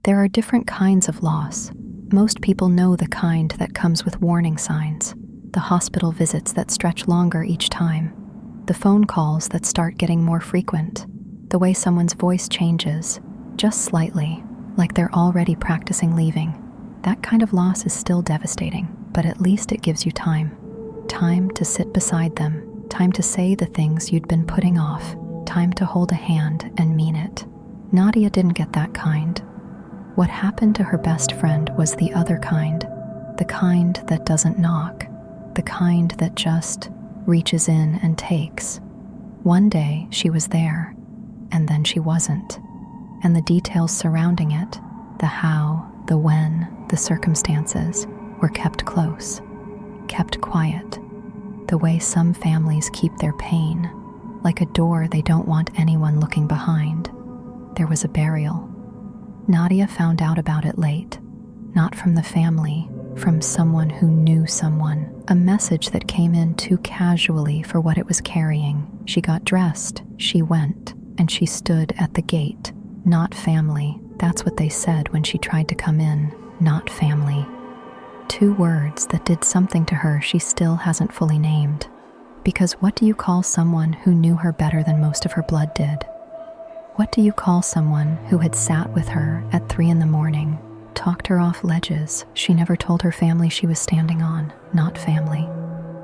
There are different kinds of loss. Most people know the kind that comes with warning signs, the hospital visits that stretch longer each time, the phone calls that start getting more frequent, the way someone's voice changes, just slightly, like they're already practicing leaving. That kind of loss is still devastating, but at least it gives you time. Time to sit beside them, time to say the things you'd been putting off, time to hold a hand and mean it. Nadia didn't get that kind. What happened to her best friend was the other kind, the kind that doesn't knock, the kind that just reaches in and takes. One day she was there, and then she wasn't. And the details surrounding it, the how, the when, the circumstances, were kept close, kept quiet, the way some families keep their pain, like a door they don't want anyone looking behind. There was a burial. Nadia found out about it late, not from the family, from someone who knew someone, a message that came in too casually for what it was carrying. She got dressed, she went, and she stood at the gate. Not family, that's what they said when she tried to come in, not family. 2 words that did something to her she still hasn't fully named. Because what do you call someone who knew her better than most of her blood did? What do you call someone who had sat with her at 3 a.m, talked her off ledges she never told her family she was standing on? Not family.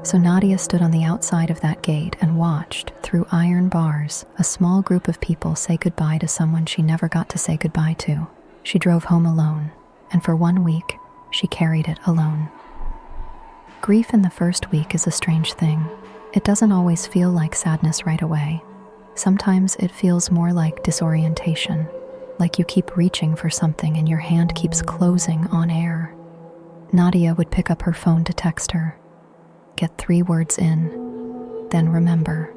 So Nadia stood on the outside of that gate and watched, through iron bars, a small group of people say goodbye to someone she never got to say goodbye to. She drove home alone, and for 1 week, she carried it alone. Grief in the first week is a strange thing. It doesn't always feel like sadness right away. Sometimes it feels more like disorientation, like you keep reaching for something and your hand keeps closing on air. Nadia would pick up her phone to text her, get 3 words in, then remember.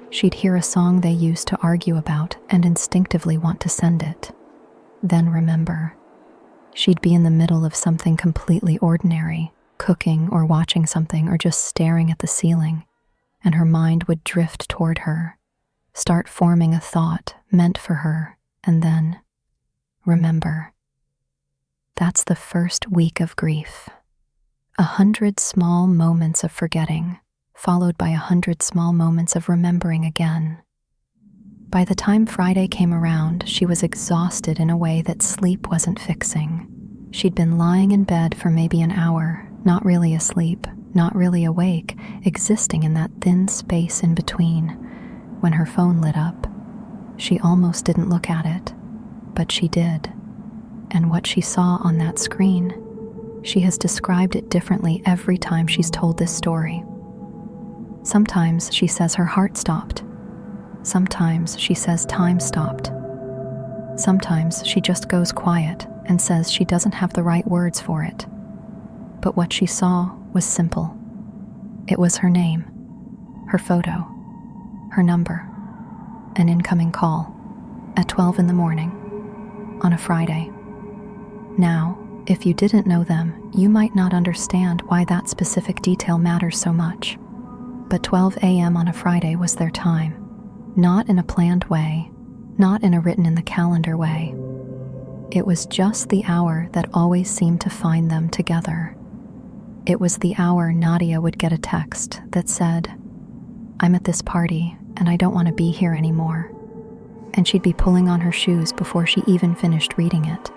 She'd hear a song they used to argue about and instinctively want to send it, then remember. She'd be in the middle of something completely ordinary, cooking or watching something or just staring at the ceiling, and her mind would drift toward her, start forming a thought meant for her, and then remember. That's the first week of grief. 100 small moments of forgetting, followed by 100 small moments of remembering again. By the time Friday came around, she was exhausted in a way that sleep wasn't fixing. She'd been lying in bed for maybe an hour, not really asleep, not really awake, existing in that thin space in between, when her phone lit up. She almost didn't look at it, but she did. And what she saw on that screen, she has described it differently every time she's told this story. Sometimes she says her heart stopped. Sometimes she says time stopped. Sometimes she just goes quiet and says she doesn't have the right words for it. But what she saw was simple. It was her name, her photo, her number, an incoming call at 12 a.m. on a Friday. Now, if you didn't know them, you might not understand why that specific detail matters so much. But 12 a.m. on a Friday was their time. Not in a planned way, not in a written in the calendar way. It was just the hour that always seemed to find them together. It was the hour Nadia would get a text that said, "I'm at this party and I don't want to be here anymore." And she'd be pulling on her shoes before she even finished reading it.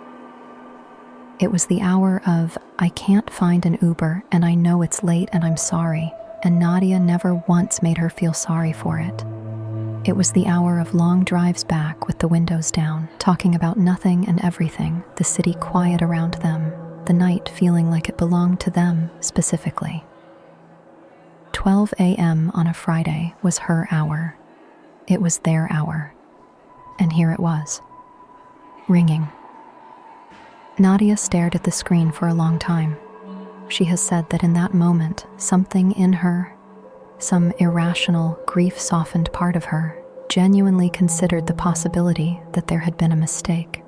It was the hour of, "I can't find an Uber and I know it's late and I'm sorry," and Nadia never once made her feel sorry for it. It was the hour of long drives back with the windows down, talking about nothing and everything, the city quiet around them, the night feeling like it belonged to them specifically. 12 a.m. on a Friday was her hour. It was their hour. And here it was, ringing. Nadia stared at the screen for a long time. She has said that in that moment, something in her, some irrational, grief-softened part of her, genuinely considered the possibility that there had been a mistake,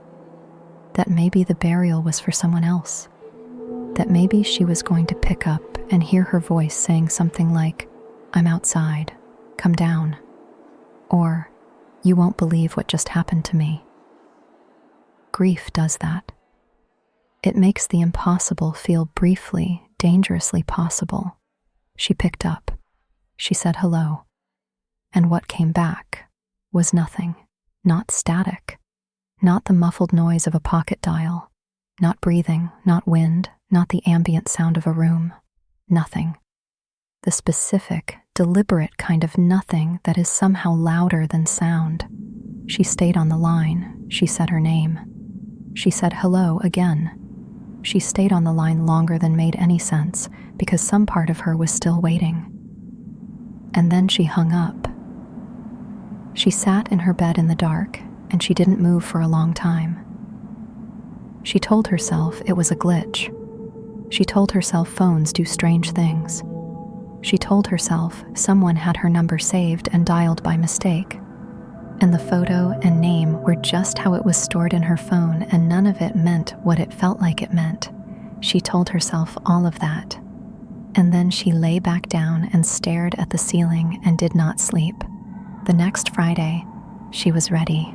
that maybe the burial was for someone else, that maybe she was going to pick up and hear her voice saying something like, "I'm outside, come down," or, "You won't believe what just happened to me." Grief does that. It makes the impossible feel briefly, dangerously possible. She picked up. She said hello. And what came back was nothing. Not static. Not the muffled noise of a pocket dial. Not breathing, not wind, not the ambient sound of a room. Nothing. The specific, deliberate kind of nothing that is somehow louder than sound. She stayed on the line. She said her name. She said hello again. She stayed on the line longer than made any sense because some part of her was still waiting. And then she hung up. She sat in her bed in the dark, and she didn't move for a long time. She told herself it was a glitch. She told herself phones do strange things. She told herself someone had her number saved and dialed by mistake. And the photo and name were just how it was stored in her phone, and none of it meant what it felt like it meant. She told herself all of that. And then she lay back down and stared at the ceiling and did not sleep. The next Friday, she was ready.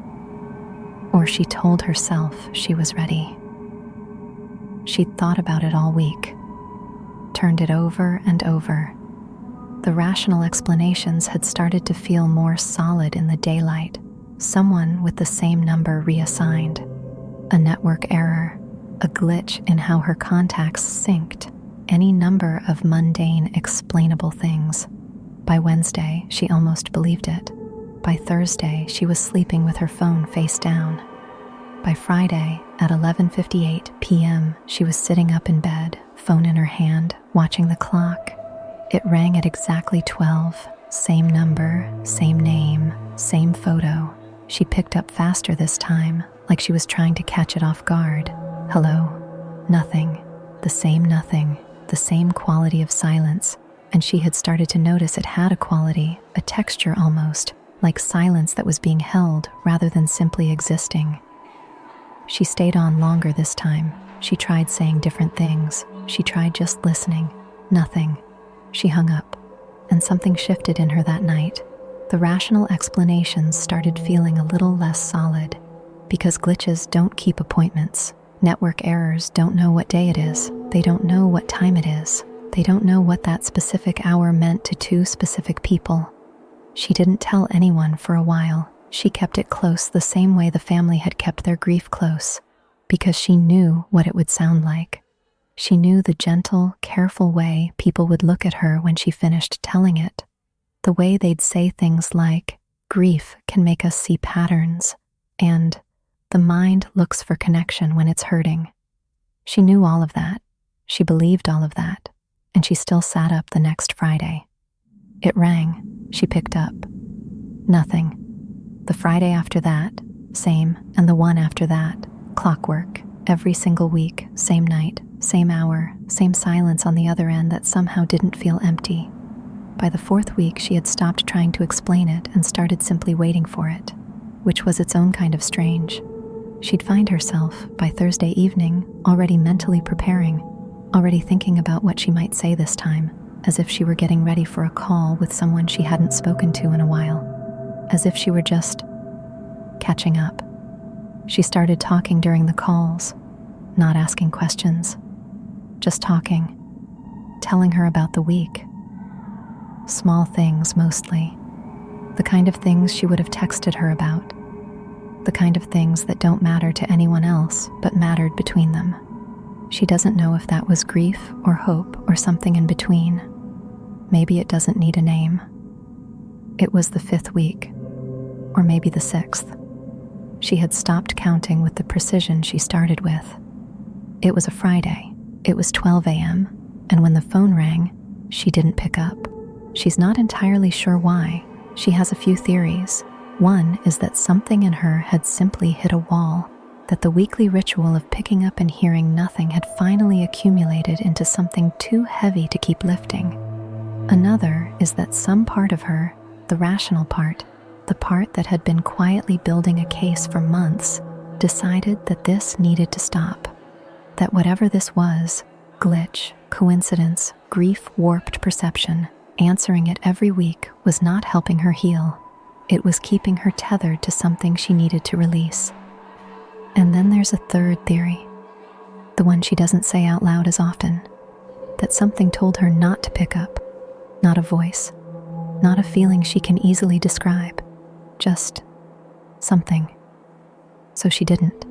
Or she told herself she was ready. She'd thought about it all week, turned it over and over. The rational explanations had started to feel more solid in the daylight. Someone with the same number reassigned. A network error. A glitch in how her contacts synced. Any number of mundane, explainable things. By Wednesday, she almost believed it. By Thursday, she was sleeping with her phone face down. By Friday, at 11:58 p.m., she was sitting up in bed, phone in her hand, watching the clock. It rang at exactly 12. Same number, same name, same photo. She picked up faster this time, like she was trying to catch it off guard. Hello. Nothing. The same nothing. The same quality of silence. And she had started to notice it had a quality, a texture almost, like silence that was being held rather than simply existing. She stayed on longer this time. She tried saying different things. She tried just listening. Nothing. She hung up, and something shifted in her that night. The rational explanations started feeling a little less solid, because glitches don't keep appointments. Network errors don't know what day it is. They don't know what time it is. They don't know what that specific hour meant to two specific people. She didn't tell anyone for a while. She kept it close the same way the family had kept their grief close, because she knew what it would sound like. She knew the gentle, careful way people would look at her when she finished telling it. The way they'd say things like, grief can make us see patterns, and the mind looks for connection when it's hurting. She knew all of that. She believed all of that, and she still sat up the next Friday. It rang. She picked up. Nothing. The Friday after that, same, and the one after that, clockwork. Every single week, same night, same hour, same silence on the other end that somehow didn't feel empty. By the fourth week, she had stopped trying to explain it and started simply waiting for it, which was its own kind of strange. She'd find herself, by Thursday evening, already mentally preparing, already thinking about what she might say this time, as if she were getting ready for a call with someone she hadn't spoken to in a while, as if she were just catching up. She started talking during the calls, not asking questions, just talking, telling her about the week. Small things mostly, the kind of things she would have texted her about, the kind of things that don't matter to anyone else but mattered between them. She doesn't know if that was grief or hope or something in between. Maybe it doesn't need a name. It was the 5th week, or maybe the 6th. She had stopped counting with the precision she started with. It was a Friday. It was 12 a.m., and when the phone rang, she didn't pick up. She's not entirely sure why. She has a few theories. One is that something in her had simply hit a wall, that the weekly ritual of picking up and hearing nothing had finally accumulated into something too heavy to keep lifting. Another is that some part of her, the rational part, the part that had been quietly building a case for months, decided that this needed to stop. That whatever this was, glitch, coincidence, grief-warped perception, answering it every week was not helping her heal. It was keeping her tethered to something she needed to release. And then there's a third theory, the one she doesn't say out loud as often, that something told her not to pick up. Not a voice, not a feeling she can easily describe, just something. So she didn't.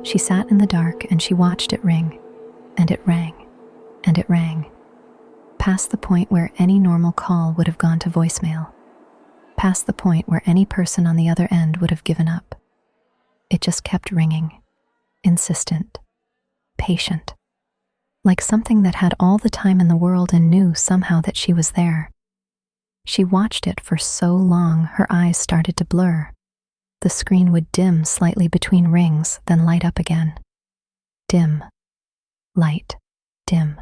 She sat in the dark and she watched it ring, and it rang, and it rang, past the point where any normal call would have gone to voicemail, past the point where any person on the other end would have given up. It just kept ringing, insistent, patient, like something that had all the time in the world and knew somehow that she was there. She watched it for so long her eyes started to blur. The screen would dim slightly between rings, then light up again. Dim, light, dim,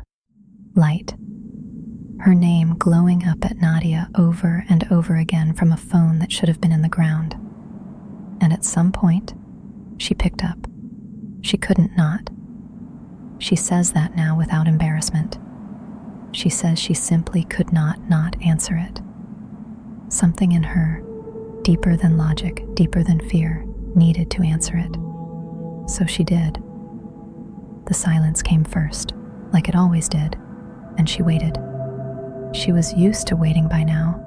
light. Her name glowing up at Nadia over and over again from a phone that should have been in the ground. And at some point, she picked up. She couldn't not. She says that now without embarrassment. She says she simply could not answer it. Something in her, deeper than logic, deeper than fear, needed to answer it. So she did. The silence came first, like it always did, and she waited. She was used to waiting by now,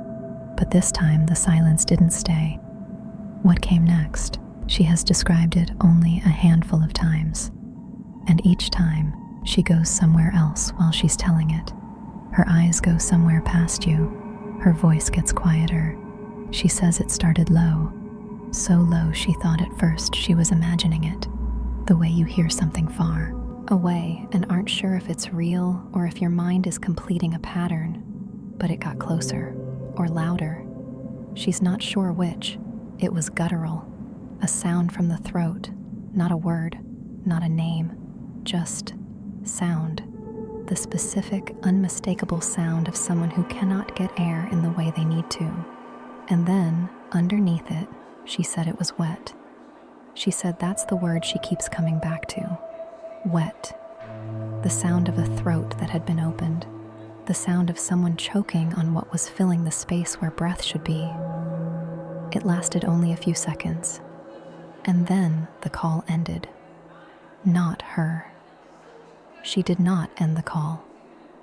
but this time the silence didn't stay. What came next? She has described it only a handful of times, and each time she goes somewhere else while she's telling it. Her eyes go somewhere past you. Her voice gets quieter. She says it started low, so low she thought at first she was imagining it, the way you hear something far away and aren't sure if it's real or if your mind is completing a pattern, but it got closer or louder. She's not sure which. It was guttural, a sound from the throat, not a word, not a name, just sound. The specific, unmistakable sound of someone who cannot get air in the way they need to. And then, underneath it, she said it was wet. She said that's the word she keeps coming back to. Wet. The sound of a throat that had been opened. The sound of someone choking on what was filling the space where breath should be. It lasted only a few seconds. And then the call ended. Not her. She did not end the call.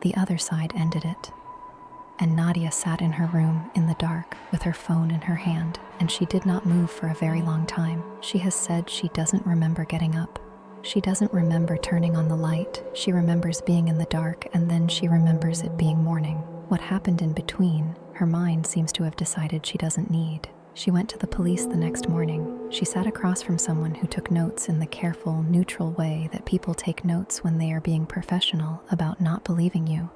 The other side ended it. And Nadia sat in her room in the dark with her phone in her hand, and she did not move for a very long time. She has said she doesn't remember getting up. She doesn't remember turning on the light. She remembers being in the dark, and then she remembers it being morning. What happened in between, her mind seems to have decided she doesn't need. She went to the police the next morning. She sat across from someone who took notes in the careful, neutral way that people take notes when they are being professional about not believing you.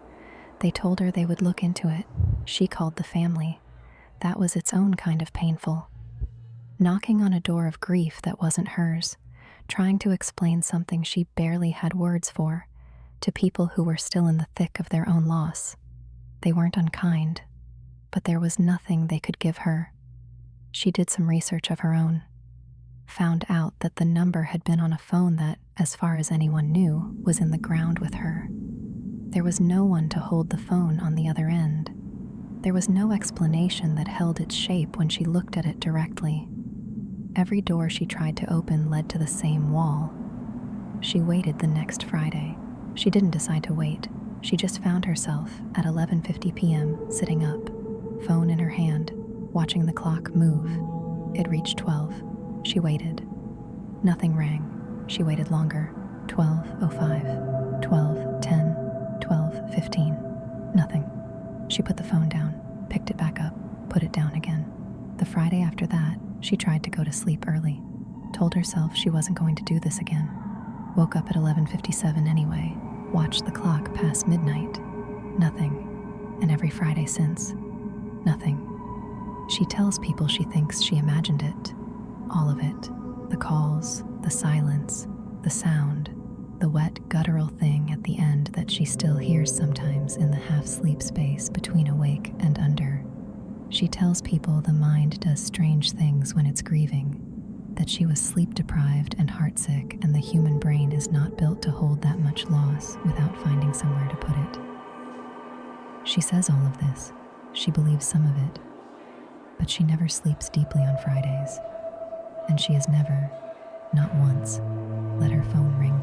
They told her they would look into it. She called the family. That was its own kind of painful. Knocking on a door of grief that wasn't hers, trying to explain something she barely had words for, to people who were still in the thick of their own loss. They weren't unkind, but there was nothing they could give her. She did some research of her own, found out that the number had been on a phone that, as far as anyone knew, was in the ground with her. There was no one to hold the phone on the other end. There was no explanation that held its shape when she looked at it directly. Every door she tried to open led to the same wall. She waited the next Friday. She didn't decide to wait. She just found herself at 11:50 p.m. sitting up, phone in her hand, watching the clock move. It reached 12. She waited. Nothing rang. She waited longer. 12:05, 12:10, 12:15. Nothing. She put the phone down, picked it back up, put it down again. The Friday after that, she tried to go to sleep early, told herself she wasn't going to do this again. Woke up at 11:57 anyway, watched the clock pass midnight. Nothing. And every Friday since, nothing. She tells people she thinks she imagined it. All of it. The calls, the silence, the sound, the wet, guttural thing at the end that she still hears sometimes in the half-sleep space between awake and under. She tells people the mind does strange things when it's grieving, that she was sleep-deprived and heartsick, and the human brain is not built to hold that much loss without finding somewhere to put it. She says all of this. She believes some of it. But she never sleeps deeply on Fridays. And she has never Not once. Let her phone ring